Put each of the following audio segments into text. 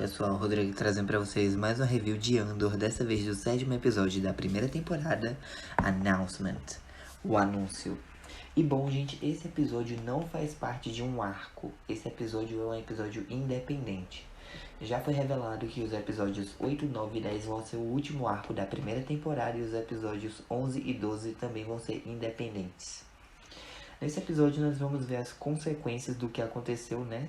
pessoal, Rodrigo trazendo pra vocês mais uma review de Andor, dessa vez do 7º episódio da primeira temporada, Announcement, o anúncio. E bom, gente, esse episódio não faz parte de um arco, esse episódio é um episódio independente. Já foi revelado que os episódios 8, 9 e 10 vão ser o último arco da primeira temporada e os episódios 11 e 12 também vão ser independentes. Nesse episódio nós vamos ver as consequências do que aconteceu, né?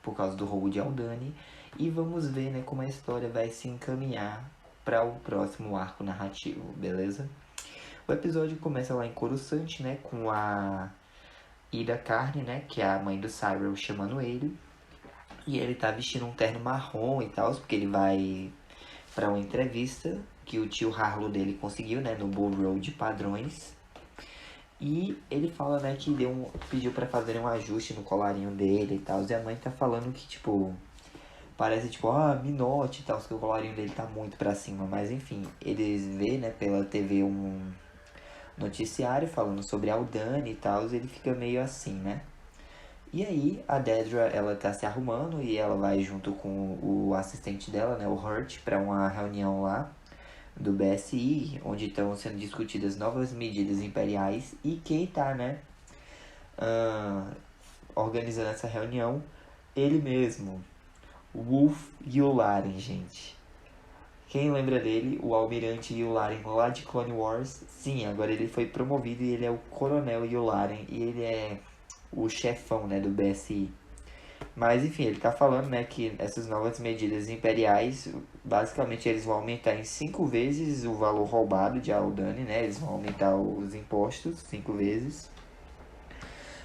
Por causa do roubo de Aldhani, e vamos ver, né, como a história vai se encaminhar para o próximo arco narrativo, beleza? O episódio começa lá em Coruscant, né, com a Ida Carne, né, que é a mãe do Cyril, chamando ele, e ele tá vestindo um terno marrom e tal, porque ele vai para uma entrevista que o tio Harlow dele conseguiu, né, no Bull Road de padrões. E ele fala, né, que pediu pra fazer um ajuste no colarinho dele e tal. E a mãe tá falando que, tipo, parece, tipo, me note e tal, que o colarinho dele tá muito pra cima. Mas, enfim, eles vê, né, pela TV um noticiário falando sobre Aldhani e tal. E ele fica meio assim, né. E aí, a Dedra, ela tá se arrumando e ela vai junto com o assistente dela, né, o Hurt, pra uma reunião lá do BSI, onde estão sendo discutidas novas medidas imperiais, e quem tá, né, organizando essa reunião, ele mesmo, Wolf Yularen, gente. Quem lembra dele? O almirante Yularen lá de Clone Wars. Sim, agora ele foi promovido e ele é o coronel Yularen, e ele é o chefão, né, do BSI. Mas enfim, ele tá falando, né, que essas novas medidas imperiais, basicamente eles vão aumentar em 5 vezes o valor roubado de Aldhani, né? Eles vão aumentar os impostos 5 vezes.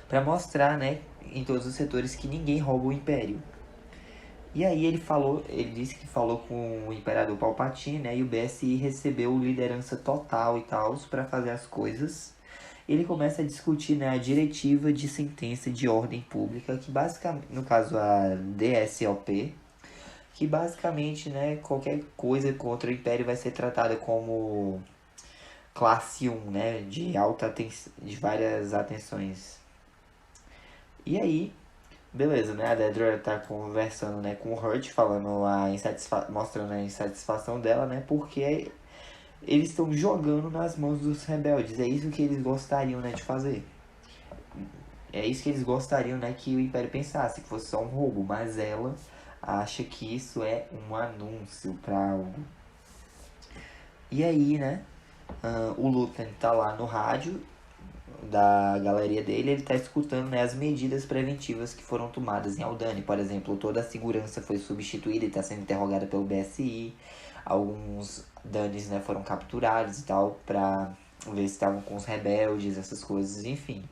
Pra mostrar, né, em todos os setores que ninguém rouba o Império. E aí ele disse que falou com o Imperador Palpatine, né, e o BSI recebeu liderança total e tal pra fazer as coisas. Ele começa a discutir, né, a diretiva de sentença de ordem pública, que basicamente, no caso a DSOP, que basicamente, né, qualquer coisa contra o Império vai ser tratada como classe 1, né, de várias atenções. E aí, beleza, né, a Dedra tá conversando, né, com o Hurt, mostrando a insatisfação dela, né, porque eles estão jogando nas mãos dos rebeldes. É isso que eles gostariam, né, de fazer. É isso que eles gostariam, né, que o Império pensasse, que fosse só um roubo. Mas ela acha que isso é um anúncio pra algo. E aí, né, o Luthen tá lá no rádio da galeria dele, ele tá escutando, né, as medidas preventivas que foram tomadas em Aldhani. Por exemplo, toda a segurança foi substituída e está sendo interrogada pelo BSI. Alguns Danis, né, foram capturados e tal, pra ver se estavam com os rebeldes, essas coisas, enfim.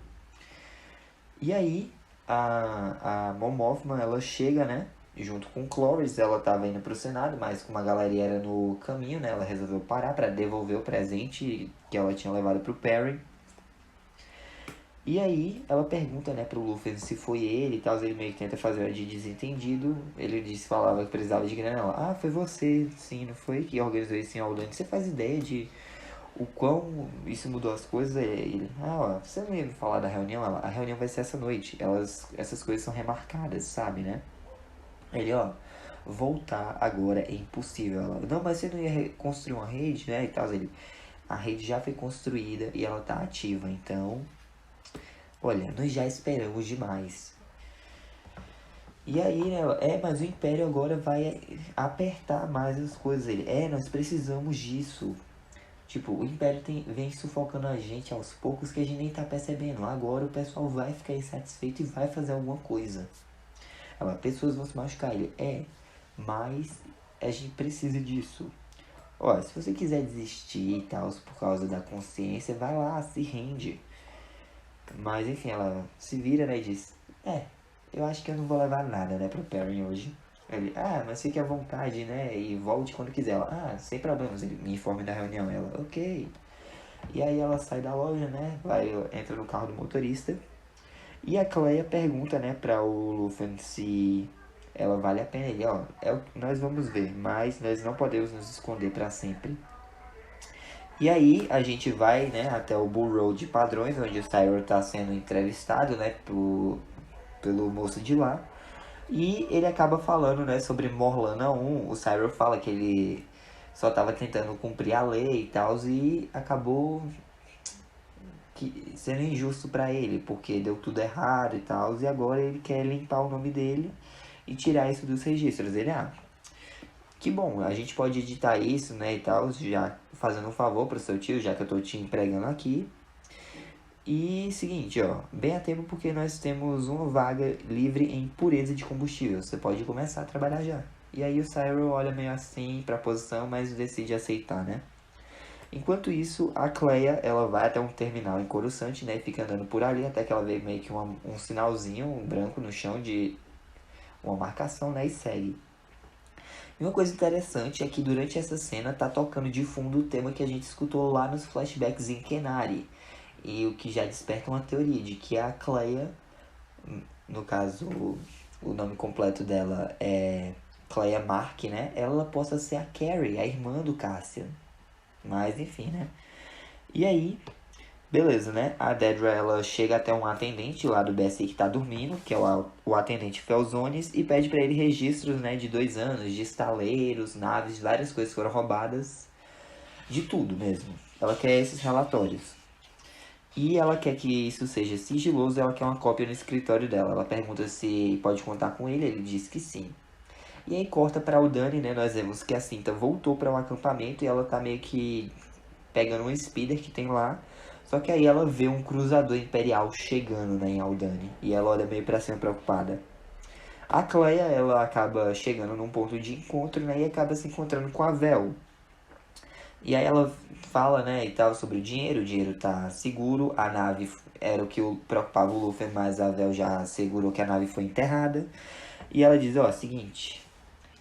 E aí, a Mon Mothma, ela chega, né, junto com Cloris. Ela tava indo pro Senado, mas como a galeria era no caminho, né, ela resolveu parar pra devolver o presente que ela tinha levado pro Perry. E aí, ela pergunta, né, pro Luthen se foi ele e tal. Ele meio que tenta fazer de desentendido. Ele falava que precisava de grana. Ela, foi você, sim, não foi que organizou isso em Aldhani. Você faz ideia de o quão isso mudou as coisas? Ele, você não ia me falar da reunião? Ela, a reunião vai ser essa noite. Essas coisas são remarcadas, sabe, né? Ele, voltar agora é impossível. Ela, não, mas você não ia construir uma rede, né, e tal. Ele, a rede já foi construída e ela tá ativa, então... Olha, nós já esperamos demais. E aí, né, mas o Império agora vai apertar mais as coisas. Ele, nós precisamos disso. Tipo, o Império vem sufocando a gente aos poucos que a gente nem tá percebendo. Agora o pessoal vai ficar insatisfeito e vai fazer alguma coisa. Ela, pessoas vão se machucar. Ele, mas a gente precisa disso. Se você quiser desistir e tal, por causa da consciência, vai lá, se rende. Mas enfim, ela se vira, né, e diz, eu acho que eu não vou levar nada, né, pro Perry hoje. Ele, mas fique à vontade, né, e volte quando quiser. Ela, sem problemas, ele me informe da reunião. Ela, ok. E aí ela sai da loja, né, entra no carro do motorista. E a Cleia pergunta, né, pra o Luthen se ela vale a pena. Ele, nós vamos ver, mas nós não podemos nos esconder pra sempre. E aí a gente vai, né, até o Bull Road de padrões, onde o Cyril está sendo entrevistado, né, pelo moço de lá. E ele acaba falando, né, sobre Morlana 1. O Cyril fala que ele só tava tentando cumprir a lei e tal, e acabou sendo injusto pra ele, porque deu tudo errado e tal, e agora ele quer limpar o nome dele e tirar isso dos registros. Ele, que bom, a gente pode editar isso, né, e tal, já fazendo um favor pro seu tio, já que eu tô te empregando aqui. E seguinte, ó, bem a tempo porque nós temos uma vaga livre em pureza de combustível. Você pode começar a trabalhar já. E aí o Cyril olha meio assim pra posição, mas decide aceitar, né? Enquanto isso, a Cleia, ela vai até um terminal em Coruscant, né? E fica andando por ali até que ela vê meio que um sinalzinho um branco no chão de uma marcação, né? E segue. E uma coisa interessante é que durante essa cena tá tocando de fundo o tema que a gente escutou lá nos flashbacks em Kenari. E o que já desperta uma teoria de que a Cleia, no caso, o nome completo dela é Cleia Mark, né? Ela possa ser a Carrie, a irmã do Cassian. Mas enfim, né? E aí, beleza, né? A Dedra, ela chega até um atendente lá do BSI que tá dormindo, que é o atendente Felzones, e pede pra ele registros, né, de 2 anos, de estaleiros, naves, várias coisas foram roubadas, de tudo mesmo. Ela quer esses relatórios. E ela quer que isso seja sigiloso, ela quer uma cópia no escritório dela. Ela pergunta se pode contar com ele diz que sim. E aí corta pra Aldhani, né? Nós vemos que a Cinta voltou para o acampamento e ela tá meio que pegando um speeder que tem lá. Só que aí ela vê um cruzador imperial chegando, né, em Aldhani. E ela olha meio pra cima preocupada. A Cleia, ela acaba chegando num ponto de encontro, né, e acaba se encontrando com a Vel. E aí ela fala, né, e tal, sobre o dinheiro tá seguro, a nave era o que preocupava o Luffy, mas a Vel já assegurou que a nave foi enterrada. E ela diz, ó, seguinte,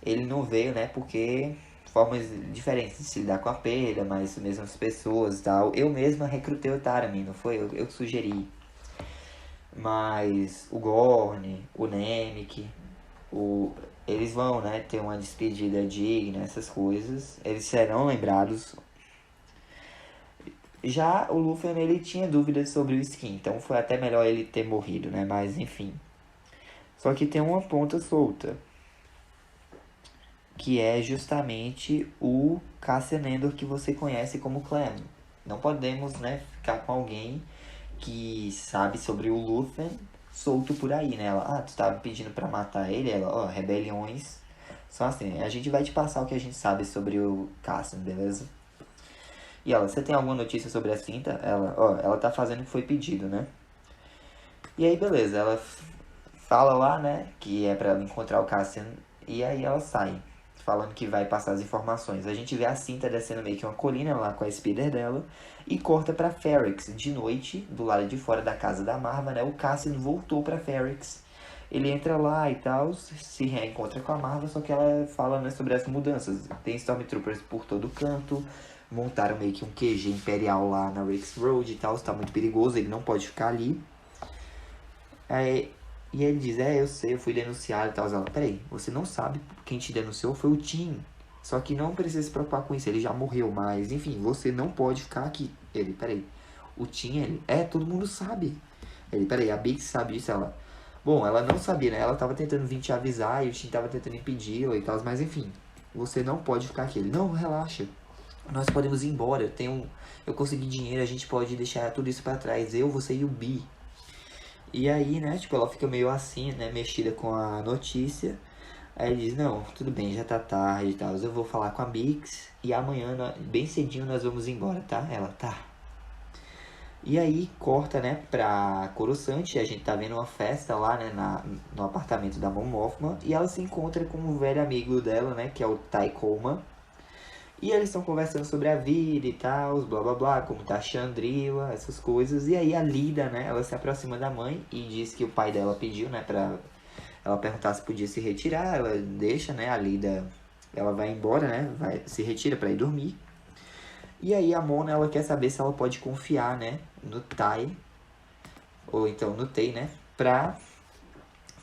ele não veio, né, porque formas diferentes de se lidar com a perda, mas mesmo as pessoas e tal. Eu mesma recrutei o Tarami, não foi? Eu que sugeri. Mas o Gorn, o Namek, eles vão, né, ter uma despedida digna, essas coisas. Eles serão lembrados. Já o Luffy, ele tinha dúvidas sobre o Skin, então foi até melhor ele ter morrido, né? Mas enfim. Só que tem uma ponta solta, que é justamente o Cassian Andor que você conhece como Clem. Não podemos, né, ficar com alguém que sabe sobre o Luffy solto por aí, né? Ela, tu tava pedindo pra matar ele? Ela, rebeliões. Só assim, a gente vai te passar o que a gente sabe sobre o Cassian, beleza? E ela, você tem alguma notícia sobre a Cinta? Ela, ela tá fazendo o que foi pedido, né? E aí, beleza, ela fala lá, né, que é pra ela encontrar o Cassian, e aí ela sai, falando que vai passar as informações. A gente vê a Cinta descendo meio que uma colina lá com a speeder dela, e corta pra Ferrix, de noite, do lado de fora da casa da Marva, né, o Cassian voltou pra Ferrix. Ele entra lá e tal, se reencontra com a Marva, só que ela fala, né, sobre as mudanças. Tem Stormtroopers por todo canto, montaram meio que um QG imperial lá na Rix Road e tal, tá muito perigoso, ele não pode ficar ali. E ele diz, eu sei, eu fui denunciado e tal. Ela, peraí, você não sabe quem te denunciou foi o Tim. Só que não precisa se preocupar com isso, ele já morreu, mas enfim, você não pode ficar aqui. Ele, peraí, o Tim, ele, todo mundo sabe. Ele, peraí, a Bix sabe disso, ela. Bom, ela não sabia, né? Ela tava tentando vir te avisar e o Tim tava tentando impedi-la e tal, mas enfim, você não pode ficar aqui. Ele, não, relaxa. Nós podemos ir embora, eu consegui dinheiro, a gente pode deixar tudo isso pra trás. Eu, você e o Bi. E aí, né, tipo, ela fica meio assim, né, mexida com a notícia. Aí ele diz, não, tudo bem, já tá tarde e tal, eu vou falar com a Bix e amanhã, bem cedinho, nós vamos embora, tá? Ela, tá. E aí, corta, né, pra Coruscant, a gente tá vendo uma festa lá, né, no apartamento da Mon Mothma, e ela se encontra com um velho amigo dela, né, que é o Tai Koma. E eles estão conversando sobre a vida e tal, blá blá blá, como tá a Chandrila, essas coisas. E aí a Lida, né, ela se aproxima da mãe e diz que o pai dela pediu, né, pra ela perguntar se podia se retirar. Ela deixa, né, a Lida, ela vai embora, né, se retira pra ir dormir. E aí a Mona, ela quer saber se ela pode confiar, né, no Tai, ou então no Tei, né, pra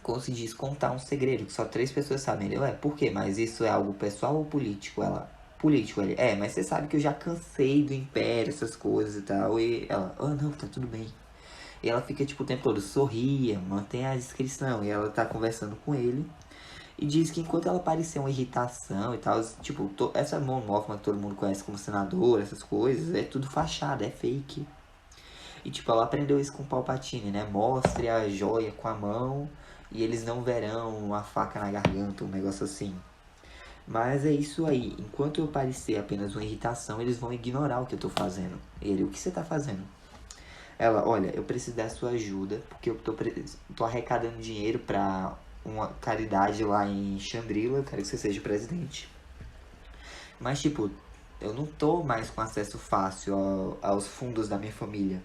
conseguir contar um segredo que só 3 pessoas sabem. Ele, por quê? Mas isso é algo pessoal ou político? Ela, político, ele, mas você sabe que eu já cansei do império, essas coisas e tal. E ela, não, tá tudo bem. E ela fica, tipo, o tempo todo, sorria, mantenha a discrição. E ela tá conversando com ele. E diz que enquanto ela parecia uma irritação e tal, tipo, essa Mon Mothma que todo mundo conhece como senadora, essas coisas, é tudo fachada, é fake. E tipo, ela aprendeu isso com o Palpatine, né? Mostre a joia com a mão e eles não verão uma faca na garganta, um negócio assim. Mas é isso aí, enquanto eu parecer apenas uma irritação, eles vão ignorar o que eu tô fazendo. Ele, o que você tá fazendo? Ela, olha, eu preciso da sua ajuda, porque eu tô arrecadando dinheiro pra uma caridade lá em Chandrila, eu quero que você seja presidente. Mas, tipo, eu não tô mais com acesso fácil aos fundos da minha família.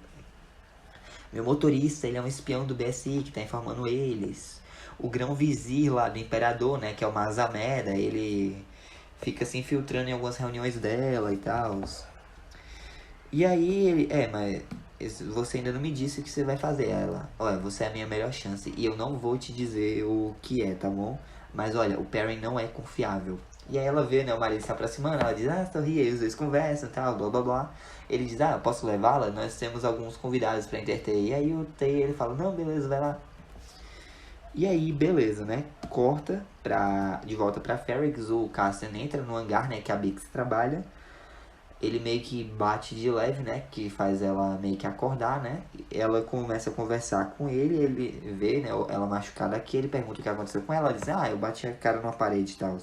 Meu motorista, ele é um espião do BSI que tá informando eles. O grão-vizir lá do imperador, né, que é o Mazameda, ele fica se infiltrando em algumas reuniões dela e tal. E aí ele, mas você ainda não me disse o que você vai fazer. Ela, olha, você é a minha melhor chance e eu não vou te dizer o que é, tá bom? Mas olha, o Perrin não é confiável. E aí ela vê, né, o marido se aproximando, ela diz, sorri, aí os dois conversam e tal, blá blá blá. Ele diz, eu posso levá-la? Nós temos alguns convidados pra entreter. E aí o Tay, ele fala, não, beleza, vai lá. E aí, beleza, né? Corta de volta pra Ferrix, o Cassian entra no hangar, né, que a Bix trabalha. Ele meio que bate de leve, né? Que faz ela meio que acordar, né? Ela começa a conversar com ele, ele vê, né? Ela machucada aqui, ele pergunta o que aconteceu com ela. Ela diz, eu bati a cara numa parede e tal.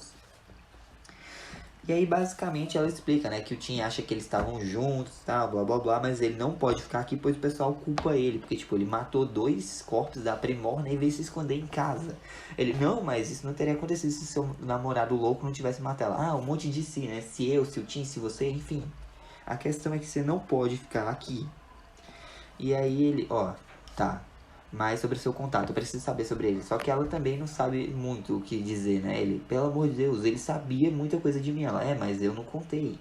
E aí, basicamente, ela explica, né? Que o Tim acha que eles estavam juntos, tá? Blá, blá, blá. Mas ele não pode ficar aqui, pois o pessoal culpa ele. Porque, tipo, ele matou 2 corpos da Primor, né? E veio se esconder em casa. Ele, não, mas isso não teria acontecido se seu namorado louco não tivesse matado ela. Um monte de si, né? Se eu, se o Tim, se você, enfim. A questão é que você não pode ficar aqui. E aí ele, tá. Mas sobre o seu contato, eu preciso saber sobre ele. Só que ela também não sabe muito o que dizer, né? Ele, pelo amor de Deus, ele sabia muita coisa de mim. Ela, mas eu não contei.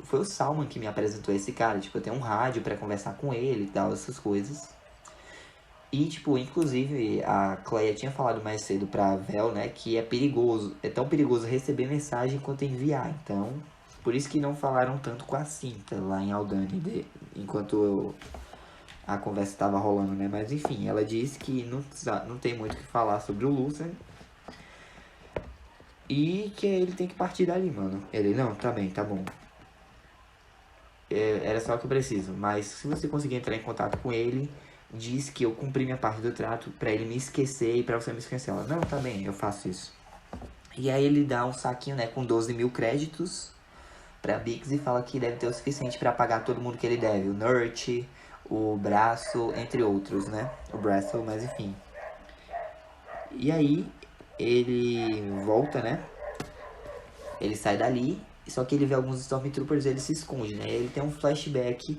Foi o Salman que me apresentou esse cara. Tipo, eu tenho um rádio pra conversar com ele e tal, essas coisas. E, tipo, inclusive, a Cleia tinha falado mais cedo pra Vel, né? Que é perigoso. É tão perigoso receber mensagem quanto enviar. Então, por isso que não falaram tanto com a Cinta lá em Aldani, enquanto a conversa estava rolando, né? Mas enfim, ela disse que não tem muito o que falar sobre o Lucen. E que ele tem que partir dali, mano. Ele, não, tá bem, tá bom. Era só o que eu preciso. Mas se você conseguir entrar em contato com ele, diz que eu cumpri minha parte do trato pra ele me esquecer e pra você me esquecer. Ela, não, tá bem, eu faço isso. E aí ele dá um saquinho, né, com 12 mil créditos pra Biggs e fala que deve ter o suficiente pra pagar todo mundo que ele deve. O Nurt, o Braço, entre outros, né? O Braço, mas enfim. E aí ele volta, né? Ele sai dali, só que ele vê alguns Stormtroopers e ele se esconde, né? Ele tem um flashback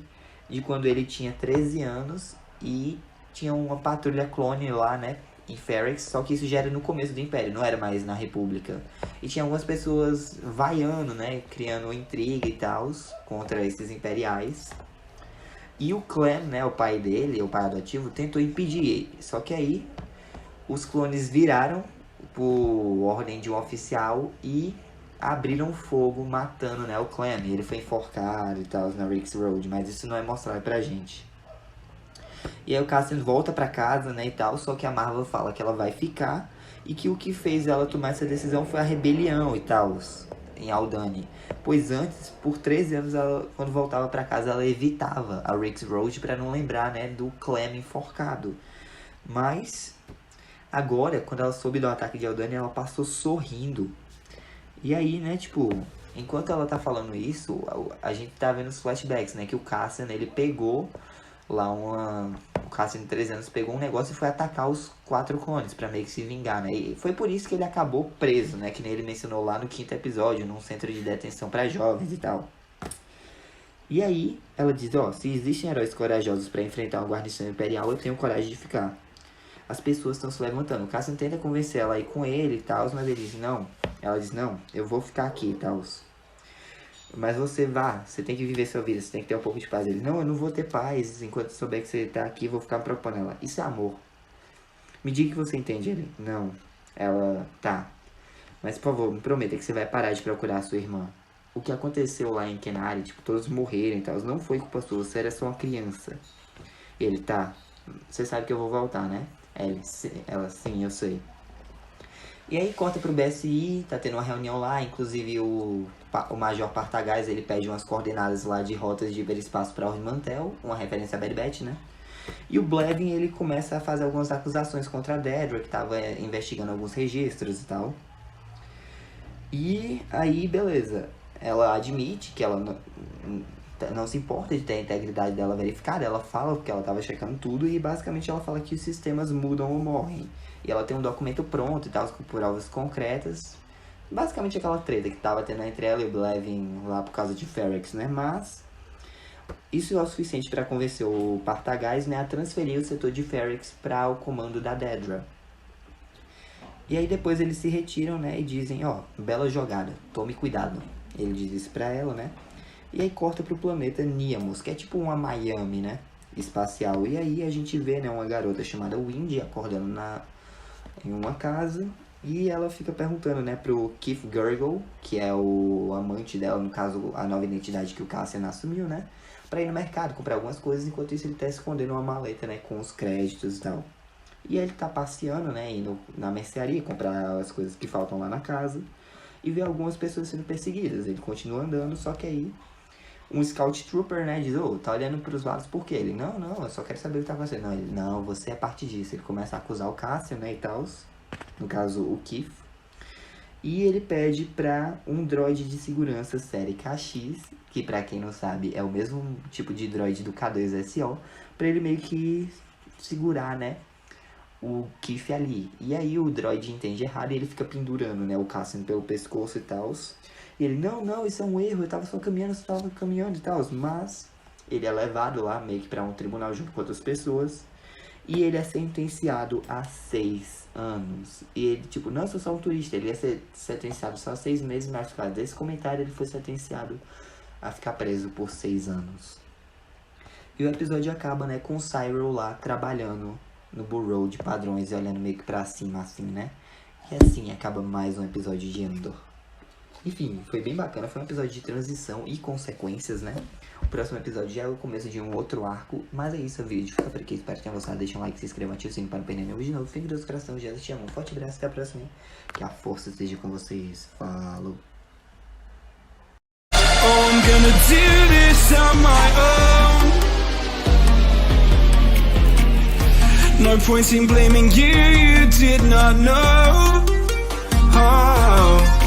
de quando ele tinha 13 anos e tinha uma patrulha clone lá, né? Em Ferrix, só que isso já era no começo do Império, não era mais na República. E tinha algumas pessoas vaiando, né? Criando intriga e tal contra esses imperiais. E o Clem, né? O pai dele, o pai adotivo, tentou impedir ele. Só que aí os clones viraram por ordem de um oficial e abriram fogo matando, né, o Clem. Ele foi enforcado e tal na Rix Road, mas isso não é mostrado pra gente. E aí o Cassian volta pra casa, né, e tal, só que a Marva fala que ela vai ficar e que o que fez ela tomar essa decisão foi a rebelião e tal, em Aldani. Pois antes, por 13 anos, ela, quando voltava pra casa, ela evitava a Rix Road pra não lembrar, né, do Clem enforcado. Mas agora, quando ela soube do ataque de Aldani, ela passou sorrindo. E aí, né, tipo, enquanto ela tá falando isso, a gente tá vendo os flashbacks, né, que o Cassian, ele pegou lá o Cassian de 13 anos pegou um negócio e foi atacar os 4 clones pra meio que se vingar, né, e foi por isso que ele acabou preso, né, que nem ele mencionou lá no 5º episódio, num centro de detenção pra jovens e tal. E aí, ela diz, se existem heróis corajosos pra enfrentar uma guarnição imperial, eu tenho coragem de ficar. As pessoas estão se levantando. O Cassian tenta convencer ela a ir com ele e tal, mas ele diz, não. Ela diz, não, eu vou ficar aqui e tal. Mas você tem que viver sua vida, você tem que ter um pouco de paz. Ele, não, eu não vou ter paz enquanto souber que você tá aqui, vou ficar me preocupando. Ela, isso é amor. Me diga que você entende. Ele, não. Ela, tá. Mas, por favor, me prometa que você vai parar de procurar a sua irmã. O que aconteceu lá em Kenari, tipo, todos morreram e tal, não foi culpa sua, você era só uma criança. E ele, tá, você sabe que eu vou voltar, né? Ela, sim, eu sei. E aí corta pro BSI, tá tendo uma reunião lá, inclusive o Major Partagás, ele pede umas coordenadas lá de rotas de hiperespaço pra Ormantel, uma referência a Bad Batch, né? E o Blevin, ele começa a fazer algumas acusações contra a Dedra, que tava investigando alguns registros e tal. E aí, beleza, ela admite que ela não se importa de ter a integridade dela verificada, ela fala que ela tava checando tudo e basicamente ela fala que os sistemas mudam ou morrem. E ela tem um documento pronto e tal, com provas concretas. Basicamente aquela treta que tava tendo entre ela e o Blevin lá por causa de Ferrex, né? Mas isso é o suficiente para convencer o Partagás, né, a transferir o setor de Ferrex para o comando da Dedra. E aí depois eles se retiram, né, e dizem, ó, bela jogada, tome cuidado. Ele diz isso pra ela, né? E aí corta pro planeta Niamos, que é tipo uma Miami, né, espacial. E aí a gente vê, né, uma garota chamada Windy acordando em uma casa. E ela fica perguntando, né, pro Keith Gurgle, que é o amante dela, no caso, a nova identidade que o Cassian assumiu, né, pra ir no mercado comprar algumas coisas, enquanto isso ele tá escondendo uma maleta, né, com os créditos e tal. E ele tá passeando, né, indo na mercearia comprar as coisas que faltam lá na casa e vê algumas pessoas sendo perseguidas. Ele continua andando, só que aí um Scout Trooper, né, diz, tá olhando pros lados por quê? Ele, não, eu só quero saber o que tá acontecendo. Não, ele, não, você é parte disso. Ele começa a acusar o Cassian, né, e tal, no caso o Keith. E ele pede pra um droid de segurança série KX, que pra quem não sabe é o mesmo tipo de droid do K2SO, pra ele meio que segurar, né, o Keith ali. E aí o droid entende errado e ele fica pendurando, né, o Cassian pelo pescoço e tal. E ele, não, isso é um erro, eu tava só caminhando, você tava caminhando e tal. Mas ele é levado lá meio que pra um tribunal junto com outras pessoas. E ele é sentenciado a 6 anos. E ele, tipo, não, eu sou só um turista. Ele ia ser sentenciado só a 6 meses, mas por causa desse comentário ele foi sentenciado a ficar preso por 6 anos. E o episódio acaba, né, com o Cyril lá trabalhando no Bureau de Padrões e olhando meio que pra cima, assim, né? E assim acaba mais um episódio de Andor. Enfim, foi bem bacana, foi um episódio de transição e consequências, né? O próximo episódio já é o começo de um outro arco, mas é isso, o vídeo fica por aqui, espero que tenham gostado, deixa um like, se inscreva, ative o sininho para não perder nenhum vídeo novo, fique Deus, coração, Jesus te amo, um forte abraço, até a próxima, que a força esteja com vocês, falou! Oh, I'm gonna do this on my own. No point in blaming you, you did not know. Oh.